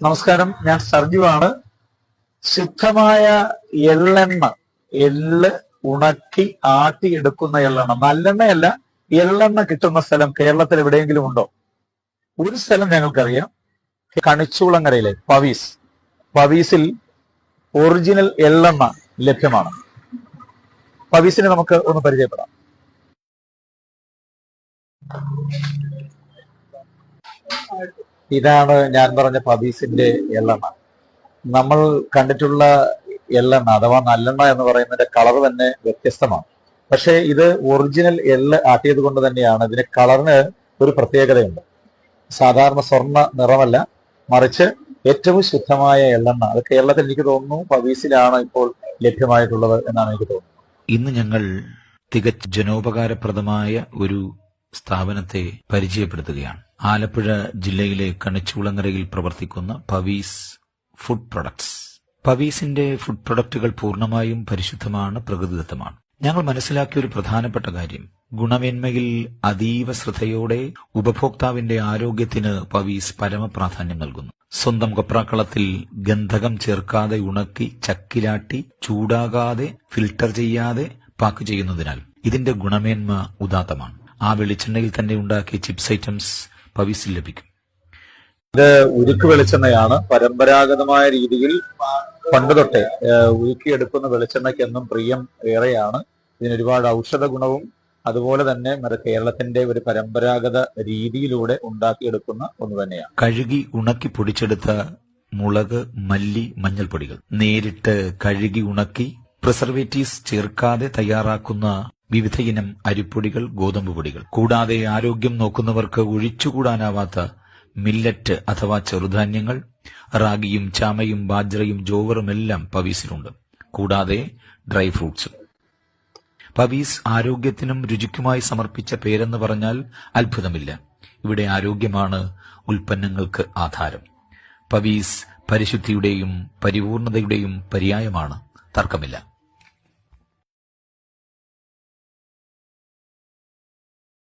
നമസ്കാരം, ഞാൻ സർജുവാണ്. ശുദ്ധമായ എള്ളെണ്ണ, എള്ള് ഉണക്കി ആട്ടിയെടുക്കുന്ന എള്ളെണ്ണ, നല്ലെണ്ണയല്ല, എള്ളെണ്ണ കിട്ടുന്ന സ്ഥലം കേരളത്തിൽ എവിടെയെങ്കിലും ഉണ്ടോ? ഒരു സ്ഥലം ഞങ്ങൾക്കറിയാം, കണിച്ചുകുളങ്ങരയിലെ പവീസിൽ ഒറിജിനൽ എള്ളെണ്ണ ലഭ്യമാണ്. പവീസിനെ നമുക്ക് ഒന്ന് പരിചയപ്പെടാം. ഇതാണ് ഞാൻ പറഞ്ഞ പവീസിന്റെ എള്ളെണ്ണ. നമ്മൾ കണ്ടിട്ടുള്ള എള്ളെണ്ണ അഥവാ നല്ലെണ്ണ എന്ന് പറയുന്നതിന്റെ കളർ തന്നെ വ്യത്യസ്തമാണ്. പക്ഷേ ഇത് ഒറിജിനൽ എള്ള് ആട്ടിയത് കൊണ്ട് തന്നെയാണ് ഇതിന്റെ കളറിന് ഒരു പ്രത്യേകതയുണ്ട്. സാധാരണ സ്വർണ്ണ നിറമല്ല, മറിച്ച് ഏറ്റവും ശുദ്ധമായ എള്ളെണ്ണ. അത് കേരളത്തിൽ എനിക്ക് തോന്നുന്നു പവീസിലാണ് ഇപ്പോൾ ലഭ്യമായിട്ടുള്ളത് എന്നാണ് എനിക്ക് തോന്നുന്നത്. ഇന്ന് ഞങ്ങൾ തികച്ച ജനോപകാരപ്രദമായ ഒരു സ്ഥാപനത്തെ പരിചയപ്പെടുത്തുകയാണ്. ആലപ്പുഴ ജില്ലയിലെ കണിച്ചുകുളങ്ങരയിൽ പ്രവർത്തിക്കുന്ന പവീസ് ഫുഡ് പ്രൊഡക്ട്സ്. പവീസിന്റെ ഫുഡ് പ്രൊഡക്റ്റുകൾ പൂർണ്ണമായും പരിശുദ്ധമാണ്, പ്രകൃതിദത്തമാണ്. ഞങ്ങൾ മനസ്സിലാക്കിയ ഒരു പ്രധാനപ്പെട്ട കാര്യം, ഗുണമേന്മയിൽ അതീവ ശ്രദ്ധയോടെ ഉപഭോക്താവിന്റെ ആരോഗ്യത്തിന് പവീസ് പരമപ്രാധാന്യം നൽകുന്നു. സ്വന്തം കൊപ്രാക്കളത്തിൽ ഗന്ധകം ചേർക്കാതെ ഉണക്കി ചക്കിലാട്ടി ചൂടാകാതെ ഫിൽട്ടർ ചെയ്യാതെ പാക്ക് ചെയ്യുന്നതിനാൽ ഇതിന്റെ ഗുണമേന്മ ഉദാത്തമാണ്. ആ വെളിച്ചെണ്ണയിൽ തന്നെ ഉണ്ടാക്കിയ ചിപ്സ് ഐറ്റംസ് പവീസിൽ ലഭിക്കും. ഇത് ഉരുക്ക് വെളിച്ചെണ്ണയാണ്. പരമ്പരാഗതമായ രീതിയിൽ പണ്ട് തൊട്ടേ ഉരുക്കിയെടുക്കുന്ന വെളിച്ചെണ്ണയ്ക്ക് എന്നും പ്രിയം ഏറെയാണ്. ഇതിന് ഒരുപാട് ഔഷധ ഗുണവും അതുപോലെ തന്നെ കേരളത്തിന്റെ ഒരു പരമ്പരാഗത രീതിയിലൂടെ ഉണ്ടാക്കിയെടുക്കുന്ന ഒന്ന് തന്നെയാണ്. കഴുകി ഉണക്കി പൊടിച്ചെടുത്ത മുളക്, മല്ലി, മഞ്ഞൾപ്പൊടികൾ നേരിട്ട് കഴുകി ഉണക്കി പ്രിസർവേറ്റീവ്സ് ചേർക്കാതെ തയ്യാറാക്കുന്ന വിവിധ ഇനം അരിപ്പൊടികൾ, ഗോതമ്പ് പൊടികൾ, കൂടാതെ ആരോഗ്യം നോക്കുന്നവർക്ക് ഒഴിച്ചുകൂടാനാവാത്ത മില്ലറ്റ് അഥവാ ചെറുധാന്യങ്ങൾ, റാഗിയും ചാമയും ബാജ്രയും ജോവറുമെല്ലാം പവീസിലുണ്ട്. കൂടാതെ ഡ്രൈ ഫ്രൂട്ട്സും. പവീസ് ആരോഗ്യത്തിനും രുചിക്കുമായി സമർപ്പിച്ച പേരെന്ന് പറഞ്ഞാൽ അത്ഭുതമില്ല. ഇവിടെ ആരോഗ്യമാണ് ഉൽപ്പന്നങ്ങൾക്ക് ആധാരം. പവീസ് പരിശുദ്ധിയുടെയും പരിപൂർണതയുടെയും പര്യായമാണ്, തർക്കമില്ല.